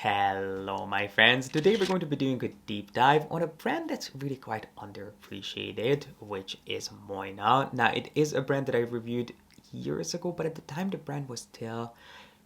Hello my friends, today we're going to be doing a deep dive on a brand that's really quite underappreciated, which is Moynat. Now it is a brand that I reviewed years ago, but at the time the brand was still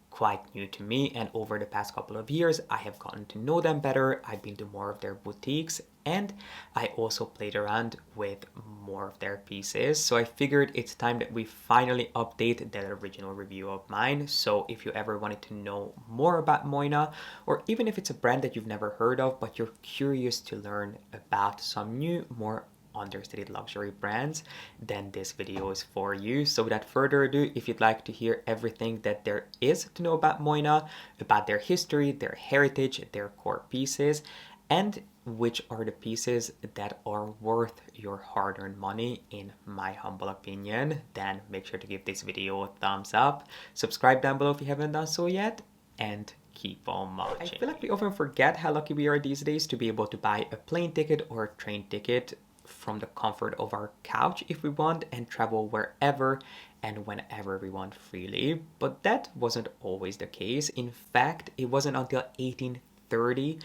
quite new to me, and over the past couple of years I have gotten to know them better. I've been to more of their boutiques and I also played around with more of their pieces, so I figured it's time that we finally update that original review of mine. So if you ever wanted to know more about Moynat, or even if it's a brand that you've never heard of but you're curious to learn about some new, more understated luxury brands, then this video is for you. So without further ado, if you'd like to hear everything that there is to know about Moynat, about their history, their heritage, their core pieces, and which are the pieces that are worth your hard-earned money in my humble opinion, then make sure to give this video a thumbs up, subscribe down below if you haven't done so yet, and keep on watching. I feel like we often forget how lucky we are these days to be able to buy a plane ticket or a train ticket from the comfort of our couch if we want and travel wherever and whenever we want freely. But that wasn't always the case. In fact, it wasn't until 1830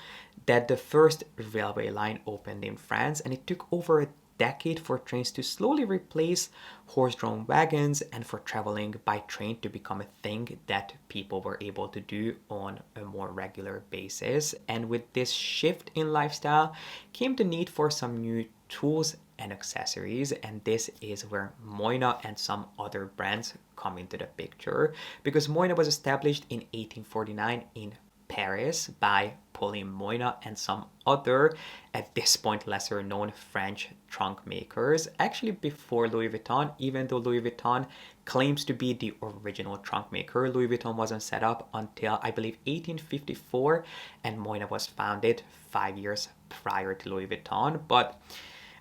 that the first railway line opened in France, and it took over a decade for trains to slowly replace horse-drawn wagons and for traveling by train to become a thing that people were able to do on a more regular basis. And with this shift in lifestyle came the need for some new tools and accessories, and this is where Moynat and some other brands come into the picture, because Moynat was established in 1849 in Paris by Pauline Moynat and some other, at this point lesser known French trunk makers, actually before Louis Vuitton. Even though Louis Vuitton claims to be the original trunk maker, Louis Vuitton wasn't set up until I believe 1854, and Moynat was founded 5 years prior to Louis Vuitton. But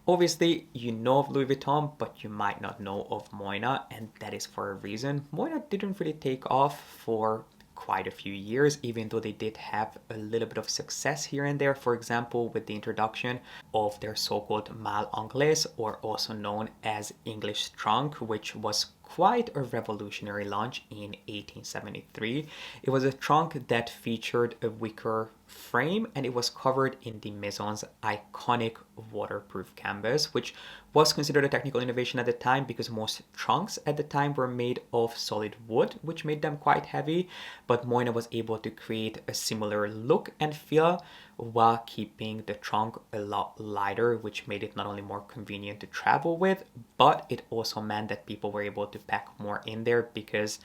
obviously, you know of Louis Vuitton, but you might not know of Moynat, and that is for a reason. Moynat didn't really take off for quite a few years, even though they did have a little bit of success here and there. For example, with the introduction of their so-called Mal Anglaise, or also known as English trunk, which was quite a revolutionary launch in 1873. It was a trunk that featured a wicker frame, and it was covered in the Maison's iconic waterproof canvas, which was considered a technical innovation at the time because most trunks at the time were made of solid wood, which made them quite heavy. But Moynat was able to create a similar look and feel while keeping the trunk a lot lighter, which made it not only more convenient to travel with, but it also meant that people were able to pack more in there because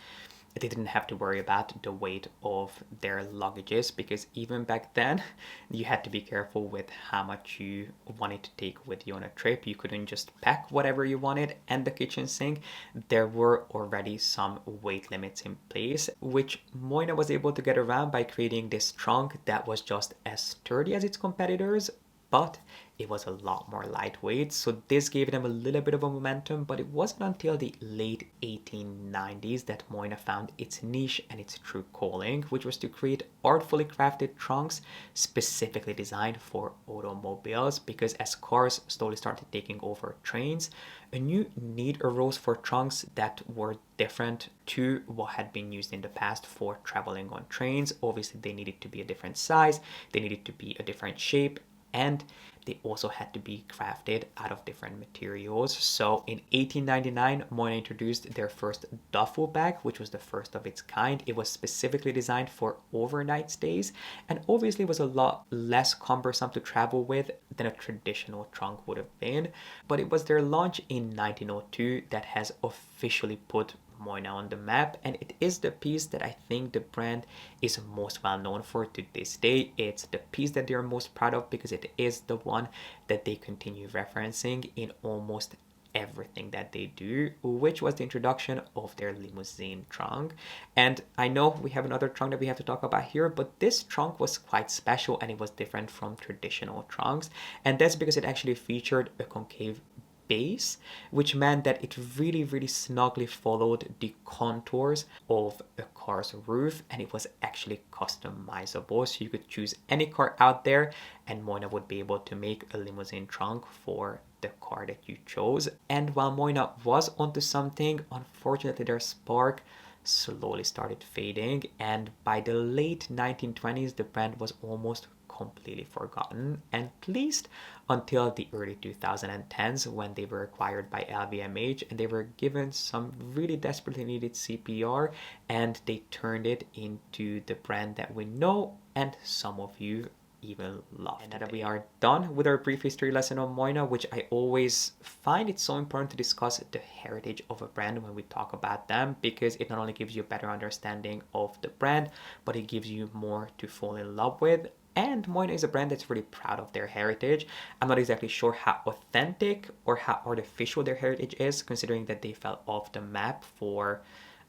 they didn't have to worry about the weight of their luggages, because even back then you had to be careful with how much you wanted to take with you on a trip. You couldn't just pack whatever you wanted and the kitchen sink. There were already some weight limits in place, which Moynat was able to get around by creating this trunk that was just as sturdy as its competitors, but it was a lot more lightweight. So this gave them a little bit of a momentum, but it wasn't until the late 1890s that Moynat found its niche and its true calling, which was to create artfully crafted trunks specifically designed for automobiles. Because as cars slowly started taking over trains, a new need arose for trunks that were different to what had been used in the past for traveling on trains. Obviously, they needed to be a different size, they needed to be a different shape, and they also had to be crafted out of different materials. So in 1899, Moynat introduced their first duffel bag, which was the first of its kind. It was specifically designed for overnight stays, and obviously was a lot less cumbersome to travel with than a traditional trunk would have been. But it was their launch in 1902 that has officially put Moynat on the map, and it is the piece that I think the brand is most well known for to this day. It's the piece that they're most proud of because it is the one that they continue referencing in almost everything that they do, which was the introduction of their limousine trunk. And I know we have another trunk that we have to talk about here, but this trunk was quite special and it was different from traditional trunks, and that's because it actually featured a concave base, which meant that it really snugly followed the contours of a car's roof, and it was actually customizable. So you could choose any car out there, and Moynat would be able to make a limousine trunk for the car that you chose. And while Moynat was onto something, unfortunately their spark slowly started fading, and by the late 1920s the brand was almost completely forgotten, and at least until the early 2010s when they were acquired by LVMH and they were given some really desperately needed CPR, and they turned it into the brand that we know and some of you even love. And now that we are done with our brief history lesson on Moynat, which I always find it so important to discuss the heritage of a brand when we talk about them, because it not only gives you a better understanding of the brand, but it gives you more to fall in love with. And Moynat is a brand that's really proud of their heritage. I'm not exactly sure how authentic or how artificial their heritage is, considering that they fell off the map for,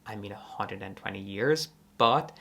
120 years. But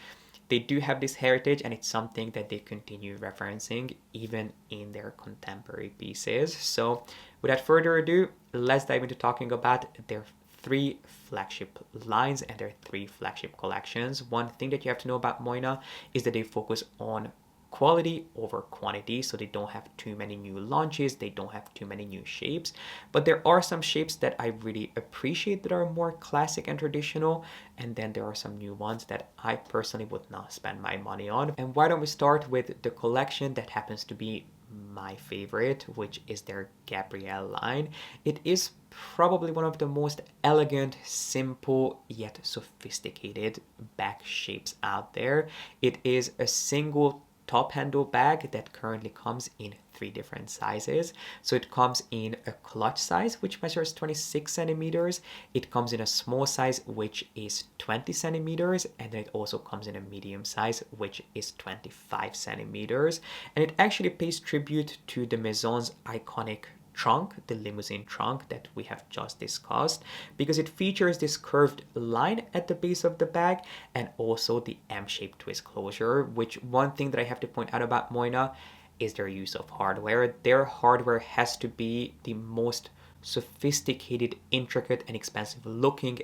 they do have this heritage, and it's something that they continue referencing even in their contemporary pieces. So without further ado, let's dive into talking about their three flagship lines and their three flagship collections. One thing that you have to know about Moynat is that they focus on quality over quantity, so they don't have too many new launches, they don't have too many new shapes, but there are some shapes that I really appreciate that are more classic and traditional, and then there are some new ones that I personally would not spend my money on. And why don't we start with the collection that happens to be my favorite, which is their Gabrielle line. It is probably one of the most elegant, simple, yet sophisticated bag shapes out there. It is a single top handle bag that currently comes in three different sizes. So it comes in a clutch size, which measures 26 centimeters. It comes in a small size, which is 20 centimeters. And then it also comes in a medium size, which is 25 centimeters. And it actually pays tribute to the Maison's iconic trunk, the limousine trunk that we have just discussed, because it features this curved line at the base of the bag and also the M-shaped twist closure, which one thing that I have to point out about Moynat is their use of hardware. Their hardware has to be the most sophisticated, intricate, and expensive looking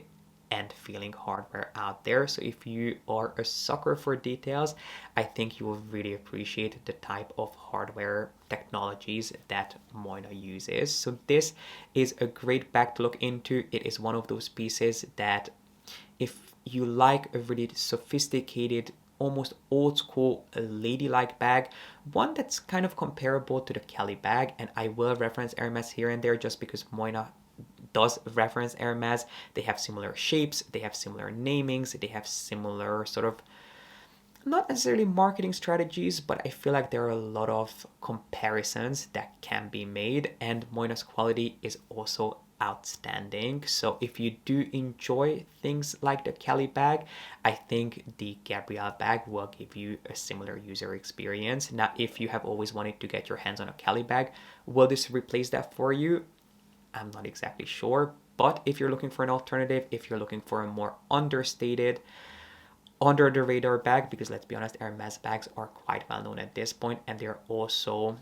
and feeling hardware out there. So if you are a sucker for details, I think you will really appreciate the type of hardware technologies that Moynat uses. So this is a great bag to look into. It is one of those pieces that if you like a really sophisticated, almost old school ladylike bag, one that's kind of comparable to the Kelly bag, and I will reference Hermes here and there just because Moynat does reference Hermes. They have similar shapes, they have similar namings, they have similar sort of, not necessarily marketing strategies, but I feel like there are a lot of comparisons that can be made, and Moynat's quality is also outstanding. So if you do enjoy things like the Kelly bag, I think the Gabrielle bag will give you a similar user experience. Now, if you have always wanted to get your hands on a Kelly bag, will this replace that for you? I'm not exactly sure, but if you're looking for an alternative, if you're looking for a more understated, under the radar bag, because let's be honest, Hermes bags are quite well known at this point and they're also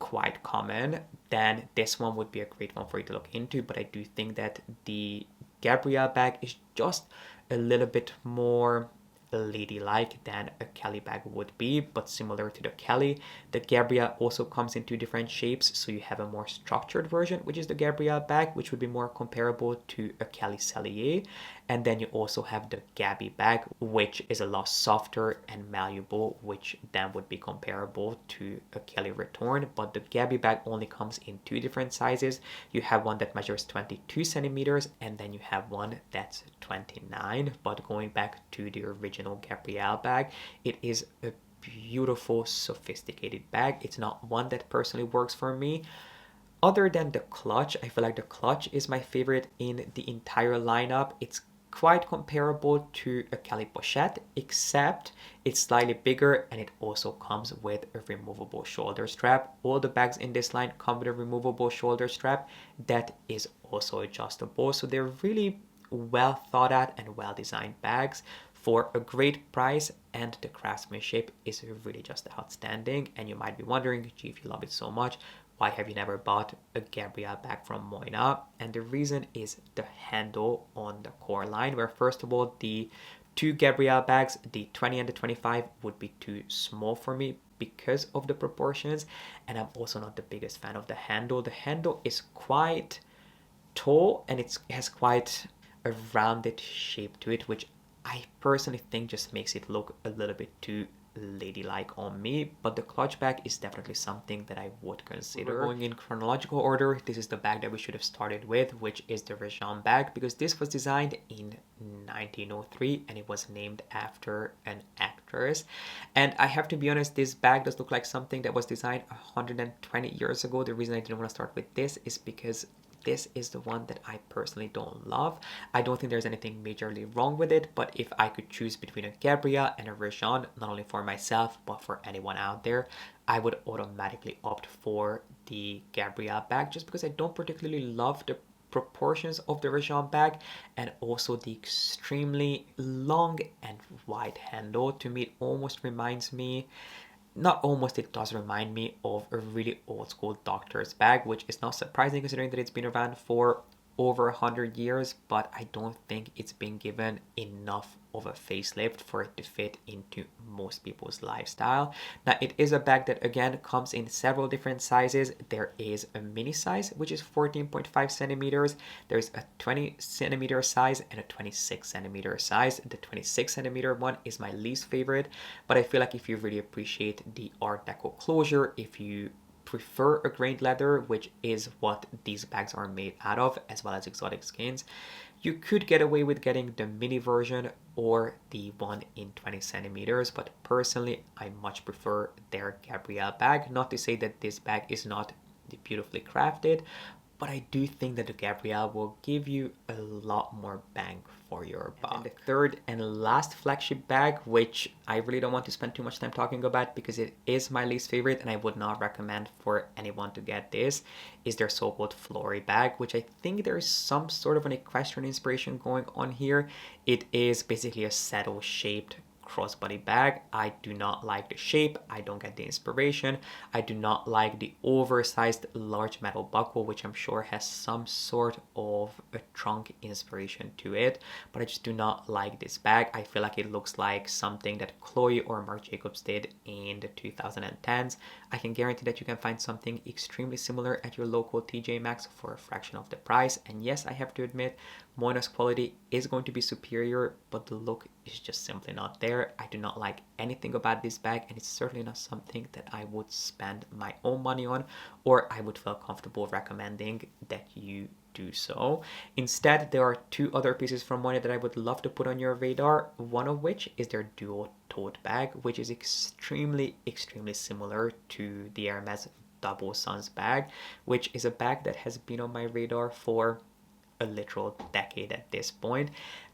quite common, then this one would be a great one for you to look into. But I do think that the Gabrielle bag is just a little bit more ladylike than a Kelly bag would be, but similar to the Kelly, the Gabrielle also comes in two different shapes. So you have a more structured version, which is the Gabrielle bag, which would be more comparable to a Kelly Cellier, and then you also have the Gabby bag, which is a lot softer and malleable, which then would be comparable to a Kelly Return. But the Gabby bag only comes in two different sizes. You have one that measures 22 centimeters, and then you have one that's 29. But going back to the original Gabrielle bag, it is a beautiful, sophisticated bag. It's not one that personally works for me. Other than the clutch, I feel like the clutch is my favorite in the entire lineup. It's quite comparable to a Kelly pochette, except it's slightly bigger and it also comes with a removable shoulder strap. All the bags in this line come with a removable shoulder strap that is also adjustable. So they're really well thought out and well designed bags for a great price, and the craftsmanship is really just outstanding. And you might be wondering, gee, if you love it so much, why have you never bought a Gabrielle bag from Moynat? And the reason is the handle on the core line, where first of all, the two Gabrielle bags, the 20 and the 25, would be too small for me because of the proportions, and I'm also not the biggest fan of the handle. The handle is quite tall and it has quite a rounded shape to it, which I personally think just makes it look a little bit too ladylike on me, but the clutch bag is definitely something that I would consider. We're going in chronological order. This is the bag that we should have started with, which is the Rejane bag, because this was designed in 1903 and it was named after an actress. And I have to be honest, this bag does look like something that was designed 120 years ago. The reason I didn't want to start with this is because this is the one that I personally don't love. I don't think there's anything majorly wrong with it, but if I could choose between a Gabrielle and a Rejane, not only for myself, but for anyone out there, I would automatically opt for the Gabrielle bag, just because I don't particularly love the proportions of the Rejane bag, and also the extremely long and wide handle. To me, it almost reminds me, not almost, it does remind me of a really old school doctor's bag, which is not surprising considering that it's been around for over 100 years, but I don't think it's been given enough of a facelift for it to fit into most people's lifestyle. Now, it is a bag that again comes in several different sizes. There is a mini size, which is 14.5 centimeters. There's a 20 centimeter size and a 26 centimeter size. The 26 centimeter one is my least favorite, but I feel like if you really appreciate the Art Deco closure, if you prefer a grained leather, which is what these bags are made out of, as well as exotic skins, you could get away with getting the mini version or the one in 20 centimeters, but personally I much prefer their Gabrielle bag. Not to say that this bag is not beautifully crafted, but I do think that the Gabrielle will give you a lot more bang for your buck. And the third and last flagship bag, which I really don't want to spend too much time talking about because it is my least favorite and I would not recommend for anyone to get this, is their so-called Flori bag, which I think there is some sort of an equestrian inspiration going on here. It is basically a saddle-shaped crossbody bag. I do not like the shape. I don't get the inspiration. I do not like the oversized large metal buckle, which I'm sure has some sort of a trunk inspiration to it, but I just do not like this bag. I feel like it looks like something that Chloe or Marc Jacobs did in the 2010s. I can guarantee that you can find something extremely similar at your local TJ Maxx for a fraction of the price. And yes, I have to admit, Moynat's quality is going to be superior, but the look is just simply not there. I do not like anything about this bag, and it's certainly not something that I would spend my own money on, or I would feel comfortable recommending that you do so. Instead, there are two other pieces from Moynat that I would love to put on your radar, one of which is their duo tote bag, which is extremely similar to the Hermes Double Suns bag, which is a bag that has been on my radar for a literal decade at this point.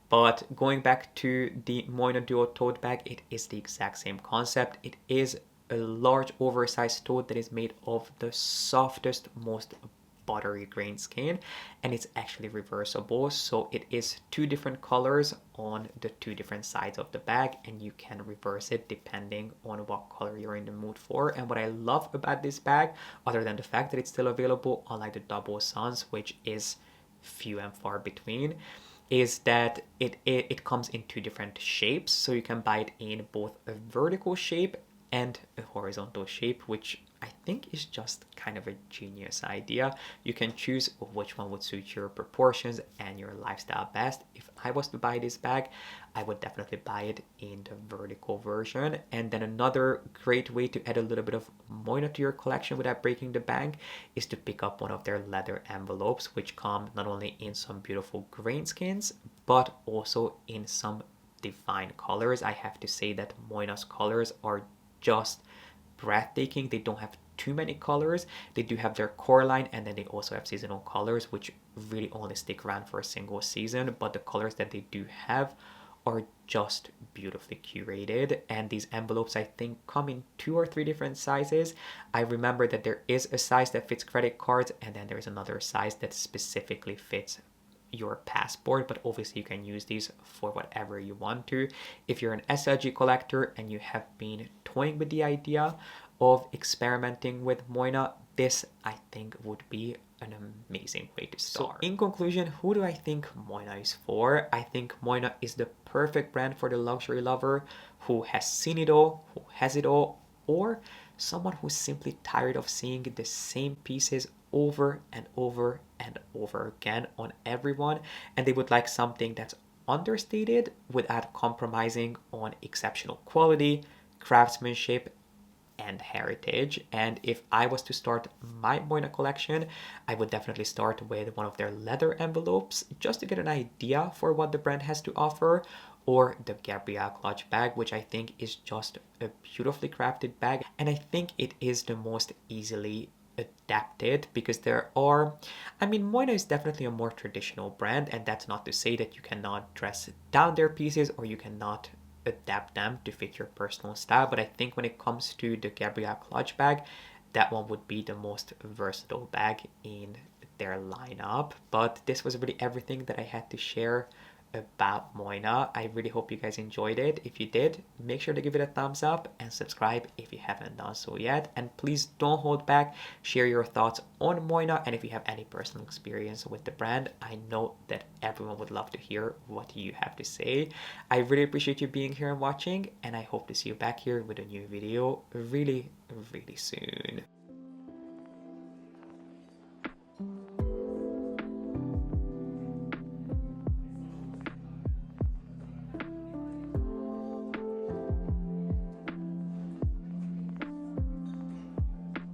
But going back to the Moynat Duo tote bag, it is the exact same concept. It is a large oversized tote that is made of the softest, most buttery grain skin, and it's actually reversible, so it is two different colors on the two different sides of the bag, and you can reverse it depending on what color you're in the mood for. And what I love about this bag, other than the fact that it's still available unlike the Double Suns, which is few and far between, is that it comes in two different shapes, so you can buy it in both a vertical shape and a horizontal shape, which I think is just kind of a genius idea. You can choose which one would suit your proportions and your lifestyle best. If I was to buy this bag, I would definitely buy it in the vertical version. And then another great way to add a little bit of Moynat to your collection without breaking the bank is to pick up one of their leather envelopes, which come not only in some beautiful grain skins, but also in some divine colors. I have to say that Moynat's colors are just breathtaking. They don't have too many colors. They do have their core line, and then they also have seasonal colors, which really only stick around for a single season, but the colors that they do have are just beautifully curated. And these envelopes, I think, come in 2 or 3 different sizes. I remember that there is a size that fits credit cards, and then there's another size that specifically fits your passport, but obviously you can use these for whatever you want to. If you're an SLG collector and you have been toying with the idea of experimenting with Moynat, this I think would be an amazing way to start. So in conclusion, who do I think Moynat is for? I think Moynat is the perfect brand for the luxury lover who has seen it all, who has it all, or someone who's simply tired of seeing the same pieces over and over and over again on everyone, and they would like something that's understated without compromising on exceptional quality, craftsmanship, and heritage. And if I was to start my Moynat collection, I would definitely start with one of their leather envelopes just to get an idea for what the brand has to offer, or the Gabrielle clutch bag, which I think is just a beautifully crafted bag, and I think it is the most easily adapted because there are, I mean, Moynat is definitely a more traditional brand, and that's not to say that you cannot dress down their pieces or you cannot adapt them to fit your personal style. But I think when it comes to the Gabrielle clutch bag, that one would be the most versatile bag in their lineup. But this was really everything that I had to share about Moynat. I really hope you guys enjoyed it. If you did, make sure to give it a thumbs up and subscribe if you haven't done so yet. And please don't hold back. Share your thoughts on Moynat, and if you have any personal experience with the brand, I know that everyone would love to hear what you have to say. I really appreciate you being here and watching, and I hope to see you back here with a new video really, really soon.